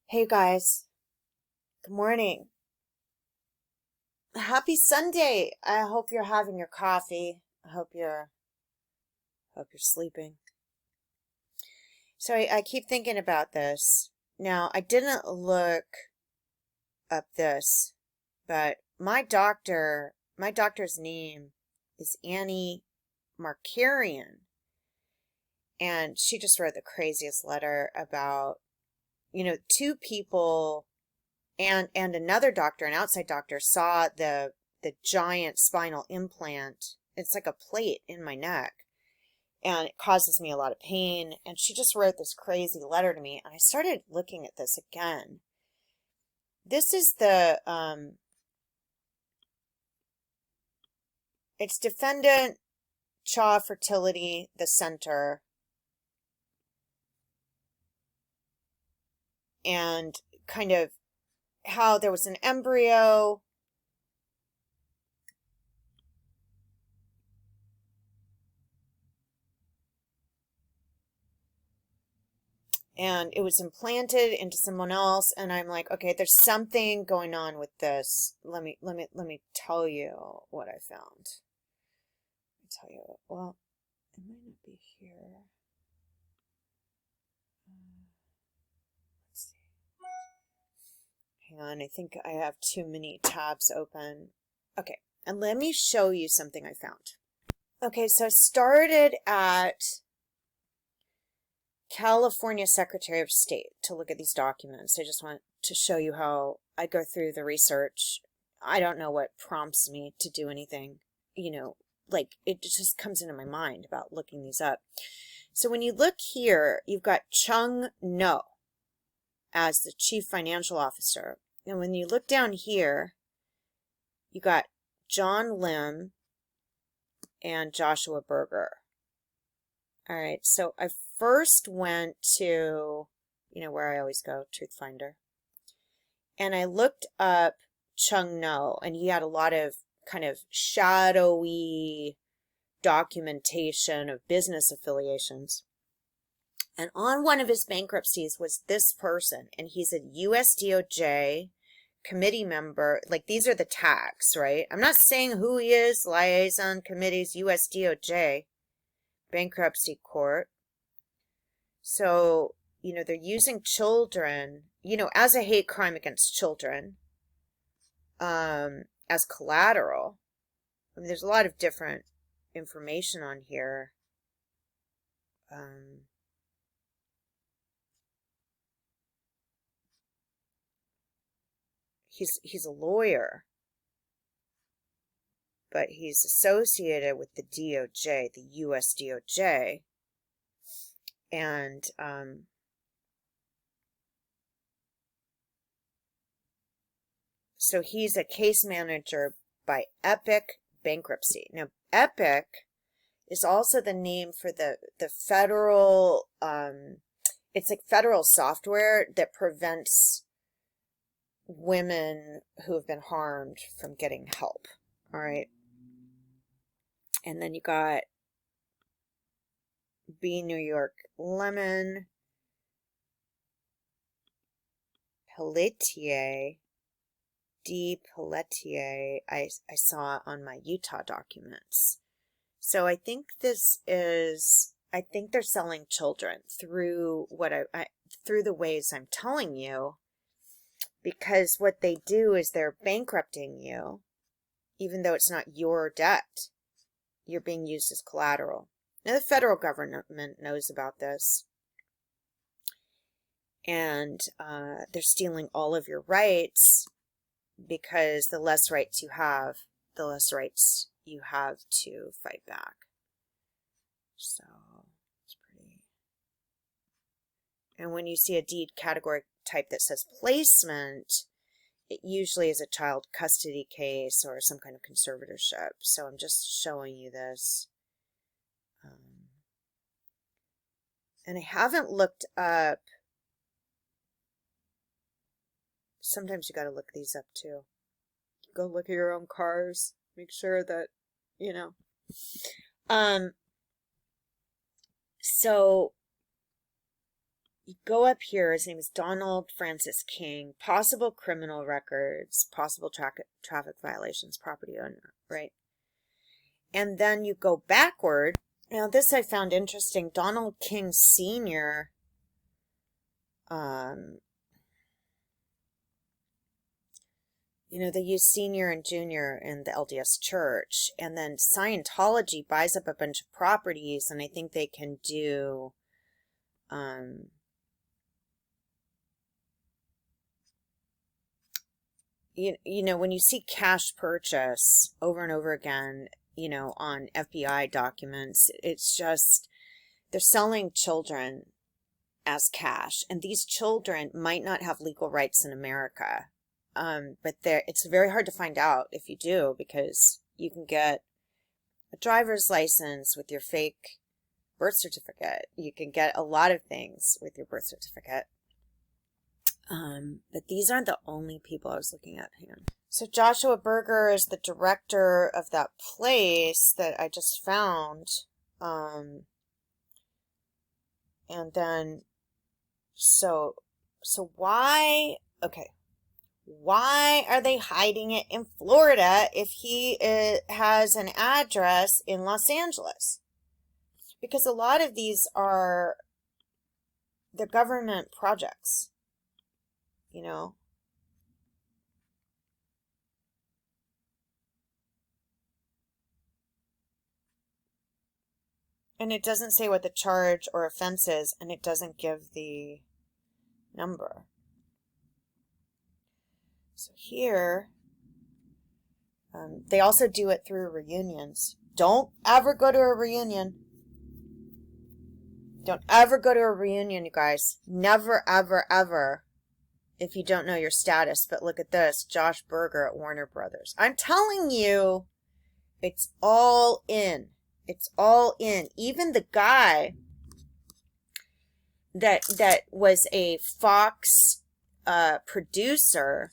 Hey guys, good morning. Happy Sunday. I hope you're having your coffee. I hope you're sleeping. So I keep thinking about this. Now, I didn't look up this, but my doctor's name is Annie Markarian, and she just wrote the craziest letter about, two people and another doctor, an outside doctor, saw the giant spinal implant. It's like a plate in my neck, and it causes me a lot of pain. And she just wrote this crazy letter to me, and I started looking at this again. This is it's Defendant Chaw Fertility, the center, and kind of how there was an embryo. And it was implanted into someone else, and I'm like, okay, there's something going on with this. Let me tell you what I found. Well, it might not be here. Let's see. Hang on, I think I have too many tabs open. Okay, and let me show you something I found. Okay, so I started at California Secretary of State to look at these documents. I just want to show you how I go through the research. I don't know what prompts me to do anything, like it just comes into my mind about looking these up. So when you look here, you've got Chung No as the Chief Financial Officer. And when you look down here, you got John Lim and Joshua Berger. All right, so I first went to, where I always go, Truth Finder. And I looked up Chung No, and he had a lot of kind of shadowy documentation of business affiliations. And on one of his bankruptcies was this person, and he's a US DOJ committee member. Like, these are the tags, right? I'm not saying who he is. Liaison committees, US DOJ, bankruptcy court. So, they're using children, as a hate crime against children, as collateral. I mean, there's a lot of different information on here. He's a lawyer, but he's associated with the DOJ, the US DOJ, and so he's a case manager by Epic Bankruptcy. Now, Epic is also the name for the federal, it's like federal software that prevents women who have been harmed from getting help. All right. And then you got B. New York Lemon, Pelletier, D. Pelletier, I saw on my Utah documents. So I think they're selling children through through the ways I'm telling you, because what they do is they're bankrupting you, even though it's not your debt. You're being used as collateral. Now, the federal government knows about this, and they're stealing all of your rights, because the less rights you have, the less rights you have to fight back. So it's pretty. And when you see a deed category type that says placement, it usually is a child custody case or some kind of conservatorship. So I'm just showing you this. And I haven't looked up. Sometimes you got to look these up too. Go look at your own cars. Make sure that, So you go up here, his name is Donald Francis King, possible criminal records, possible traffic violations, property owner, right? And then you go backward. Now, this I found interesting. Donald King Sr., they use senior and junior in the LDS church. And then Scientology buys up a bunch of properties, and I think they can do, when you see cash purchase over and over again, on FBI documents, it's just, they're selling children as cash. And these children might not have legal rights in America. But it's very hard to find out if you do, because you can get a driver's license with your fake birth certificate. You can get a lot of things with your birth certificate. But these aren't the only people I was looking at. Hang on. So Joshua Berger is the director of that place that I just found. And then, so why, okay. Why are they hiding it in Florida if he has an address in Los Angeles? Because a lot of these are the government projects, And it doesn't say what the charge or offense is, and it doesn't give the number. So here, they also do it through reunions. Don't ever go to a reunion. Don't ever go to a reunion, you guys. Never, ever, ever, if you don't know your status. But look at this, Josh Berger at Warner Brothers. I'm telling you, it's all in. It's all in. Even the guy that was a Fox producer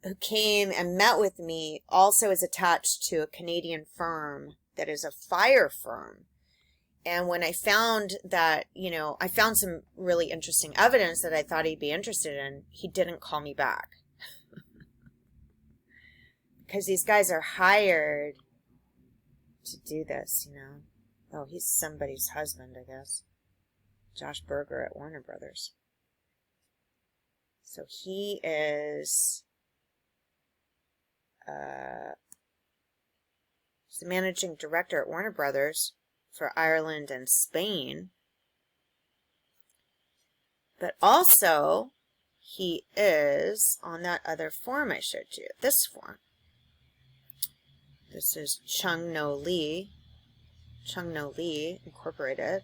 who came and met with me also is attached to a Canadian firm that is a fire firm. And when I found that, I found some really interesting evidence that I thought he'd be interested in, he didn't call me back. Because these guys are hired to do this, Oh, he's somebody's husband, I guess. Josh Berger at Warner Brothers. So he is... he's the managing director at Warner Brothers for Ireland and Spain. But also, he is on that other form I showed you, this form. This is Chung No Lee Incorporator.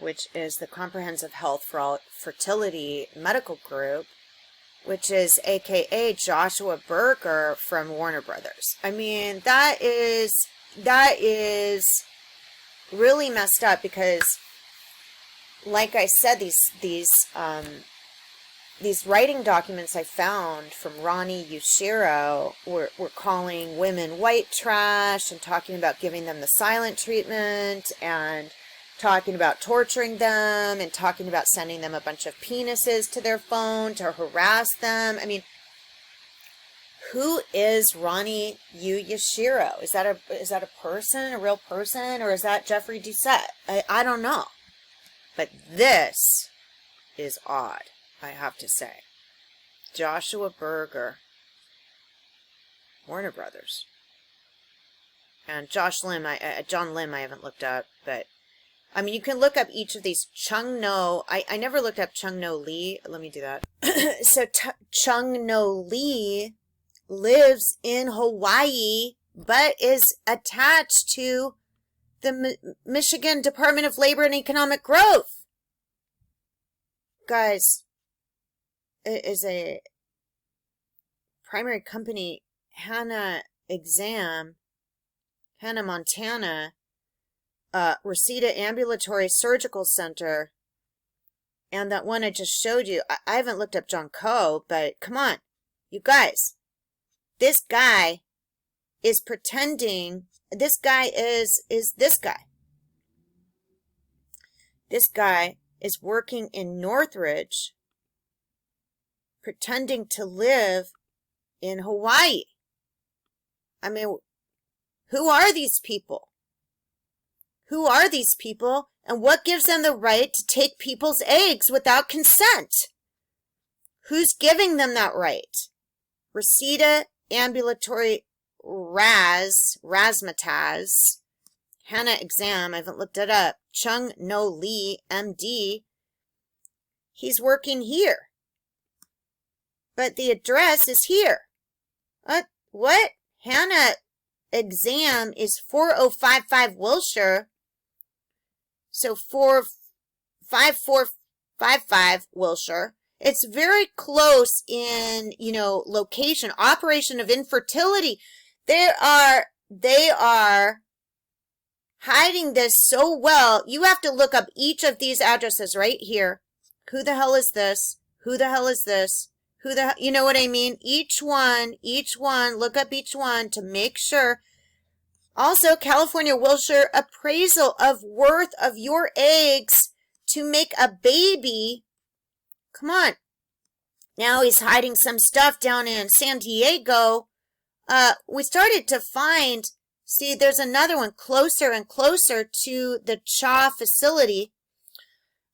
Which is the Comprehensive Health for All Fertility Medical Group, which is AKA Joshua Berger from Warner Brothers. I mean, that is really messed up because, like I said, these writing documents I found from Ronnie Yushiro were calling women white trash and talking about giving them the silent treatment and talking about torturing them and talking about sending them a bunch of penises to their phone to harass them. I mean, who is Ronnie Yushiro? Is that a person, a real person, or is that Jeffrey Doucette? I don't know. But this is odd, I have to say. Joshua Berger, Warner Brothers. And John Lim I haven't looked up, but I mean, you can look up each of these. Chung No, I never looked up Chung No Lee. Let me do that. So Chung No Lee lives in Hawaii, but is attached to the Michigan Department of Labor and Economic Growth. Guys, it is a primary company, Hannah Montana, Reseda Ambulatory Surgical Center, and that one I just showed you. I haven't looked up John Coe, but come on. You guys, this guy is pretending, this guy is this guy. This guy is working in Northridge, pretending to live in Hawaii. I mean, who are these people? Who are these people, and what gives them the right to take people's eggs without consent? Who's giving them that right? Reseda Ambulatory Razzmatazz, Hannah Exam, I haven't looked it up, Chung No Lee, MD, he's working here. But the address is here. What? Hannah Exam is 4055 Wilshire. So 45455 Wilshire. It's very close in, location. Operation of infertility. They are hiding this so well. You have to look up each of these addresses right here. Who the hell is this? Who the hell is this? You know what I mean? Each one, look up each one to make sure. Also, California Wilshire appraisal of worth of your eggs to make a baby. Come on. Now he's hiding some stuff down in San Diego. We started to find, see, there's another one closer and closer to the CHA facility.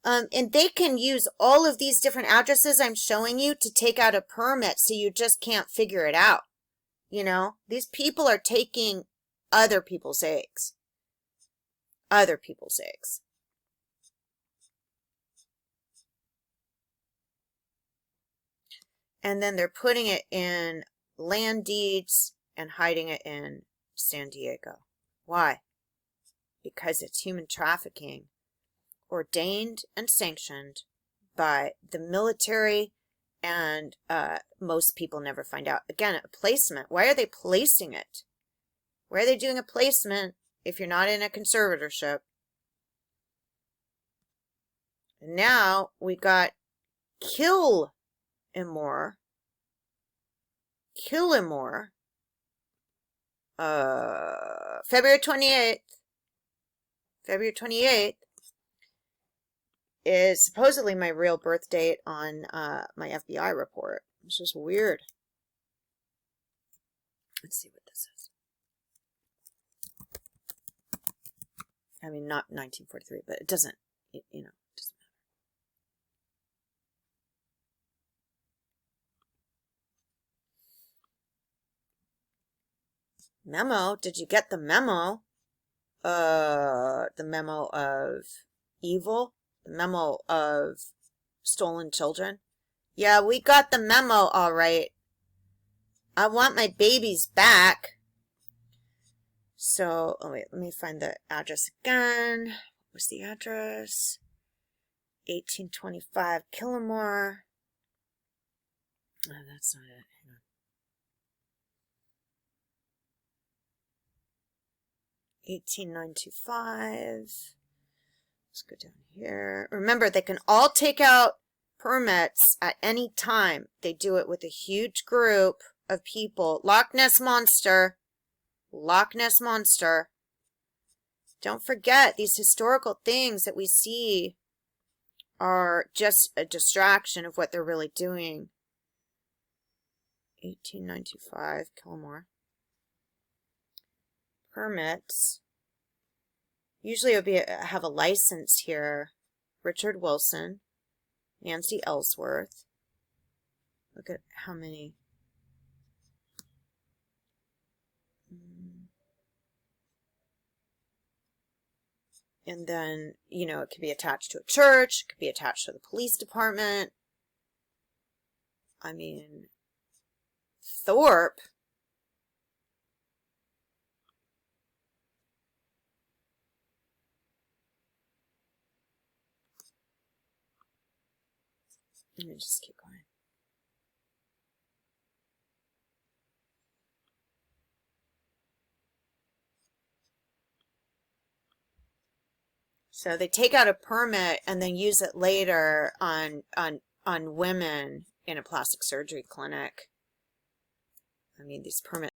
And they can use all of these different addresses I'm showing you to take out a permit, so you just can't figure it out. These people are taking other people's eggs. Other people's eggs. And then they're putting it in land deeds and hiding it in San Diego. Why? Because it's human trafficking, ordained and sanctioned by the military, and most people never find out. Again, a placement. Why are they placing it? Why are they doing a placement if you're not in a conservatorship? And now we got Killimore. February 28th. February 28th is supposedly my real birth date on my FBI report. It's just weird. Let's see what this is. I mean, not 1943, but it doesn't, it doesn't matter. Memo? Did you get the memo? The memo of evil? The memo of stolen children? Yeah, we got the memo, all right. I want my babies back. So, oh wait, let me find the address again. What's the address? 1825 Killimore. Oh, that's not it. Hang on. 18925. Let's go down here. Remember, they can all take out permits at any time. They do it with a huge group of people. Loch Ness Monster. Loch Ness Monster. Don't forget, these historical things that we see are just a distraction of what they're really doing. 18925 Killimore. Permits. Usually it would have a license here. Richard Wilson. Nancy Ellsworth. Look at how many. And then, it could be attached to a church. It could be attached to the police department. I mean, Thorpe. Let me just keep going. So they take out a permit and then use it later on women in a plastic surgery clinic. I mean, these permit